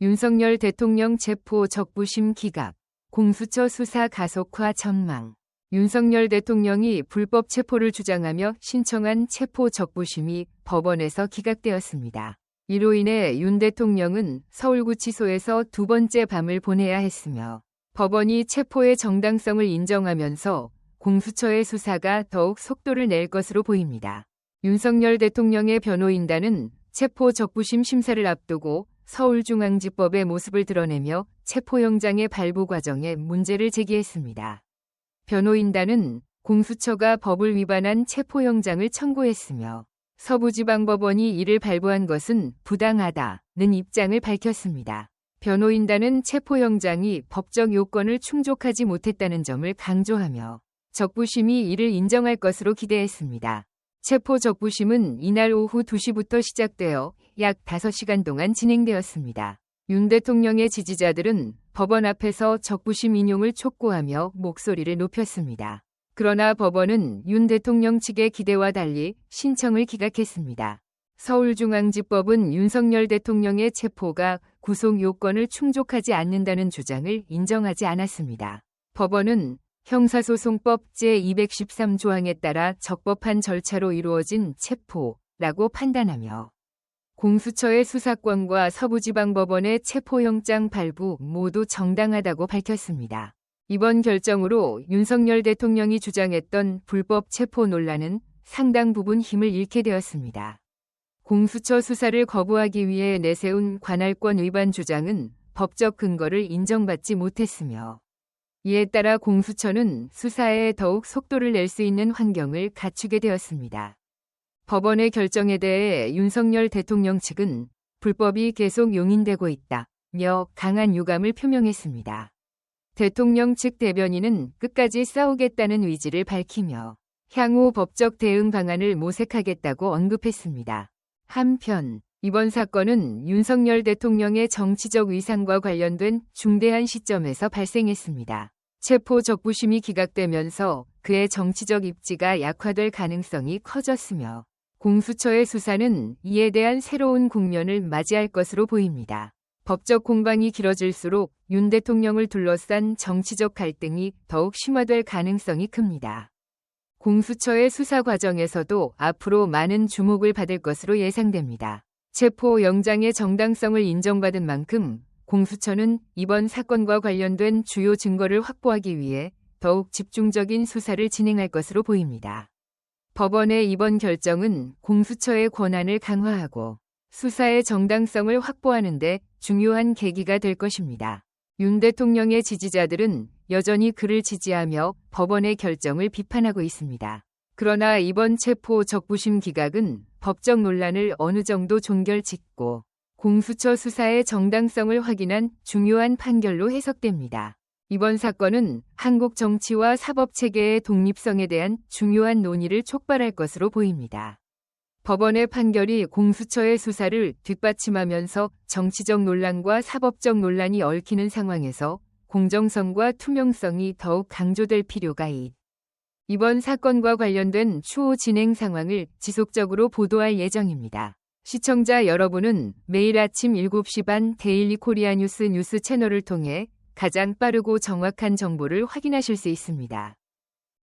윤석열 대통령 체포 적부심 기각, 공수처 수사 가속화 전망. 윤석열 대통령이 불법 체포를 주장하며 신청한 체포 적부심이 법원에서 기각되었습니다. 이로 인해 윤 대통령은 서울구치소에서 두 번째 밤을 보내야 했으며 법원이 체포의 정당성을 인정하면서 공수처의 수사가 더욱 속도를 낼 것으로 보입니다. 윤석열 대통령의 변호인단은 체포 적부심 심사를 앞두고 서울중앙지법의 모습을 드러내며 체포영장의 발부 과정에 문제를 제기했습니다. 변호인단은 공수처가 법을 위반한 체포영장을 청구했으며 서부지방법원이 이를 발부한 것은 부당하다는 입장을 밝혔습니다. 변호인단은 체포영장이 법적 요건을 충족하지 못했다는 점을 강조하며 적부심이 이를 인정할 것으로 기대했습니다. 체포 적부심은 이날 오후 2시부터 시작되어 약 5시간 동안 진행되었습니다. 윤 대통령의 지지자들은 법원 앞에서 적부심 인용을 촉구하며 목소리를 높였습니다. 그러나 법원은 윤 대통령 측의 기대와 달리 신청을 기각했습니다. 서울중앙지법은 윤석열 대통령의 체포가 구속 요건을 충족하지 않는다는 주장을 인정하지 않았습니다. 법원은 형사소송법 제213조항에 따라 적법한 절차로 이루어진 체포라고 판단하며 공수처의 수사권과 서부지방법원의 체포영장 발부 모두 정당하다고 밝혔습니다. 이번 결정으로 윤석열 대통령이 주장했던 불법 체포 논란은 상당 부분 힘을 잃게 되었습니다. 공수처 수사를 거부하기 위해 내세운 관할권 위반 주장은 법적 근거를 인정받지 못했으며 이에 따라 공수처는 수사에 더욱 속도를 낼 수 있는 환경을 갖추게 되었습니다. 법원의 결정에 대해 윤석열 대통령 측은 불법이 계속 용인되고 있다며 강한 유감을 표명했습니다. 대통령 측 대변인은 끝까지 싸우겠다는 의지를 밝히며 향후 법적 대응 방안을 모색하겠다고 언급했습니다. 한편 이번 사건은 윤석열 대통령의 정치적 위상과 관련된 중대한 시점에서 발생했습니다. 체포 적부심이 기각되면서 그의 정치적 입지가 약화될 가능성이 커졌으며 공수처의 수사는 이에 대한 새로운 국면을 맞이할 것으로 보입니다. 법적 공방이 길어질수록 윤 대통령을 둘러싼 정치적 갈등이 더욱 심화될 가능성이 큽니다. 공수처의 수사 과정에서도 앞으로 많은 주목을 받을 것으로 예상됩니다. 체포 영장의 정당성을 인정받은 만큼 공수처는 이번 사건과 관련된 주요 증거를 확보하기 위해 더욱 집중적인 수사를 진행할 것으로 보입니다. 법원의 이번 결정은 공수처의 권한을 강화하고 수사의 정당성을 확보하는 데 중요한 계기가 될 것입니다. 윤 대통령의 지지자들은 여전히 그를 지지하며 법원의 결정을 비판하고 있습니다. 그러나 이번 체포 적부심 기각은 법적 논란을 어느 정도 종결짓고 공수처 수사의 정당성을 확인한 중요한 판결로 해석됩니다. 이번 사건은 한국 정치와 사법체계의 독립성에 대한 중요한 논의를 촉발할 것으로 보입니다. 법원의 판결이 공수처의 수사를 뒷받침하면서 정치적 논란과 사법적 논란이 얽히는 상황에서 공정성과 투명성이 더욱 강조될 필요가 있다. 이번 사건과 관련된 추후 진행 상황을 지속적으로 보도할 예정입니다. 시청자 여러분은 매일 아침 7시 반 데일리 코리아 뉴스 채널을 통해 가장 빠르고 정확한 정보를 확인하실 수 있습니다.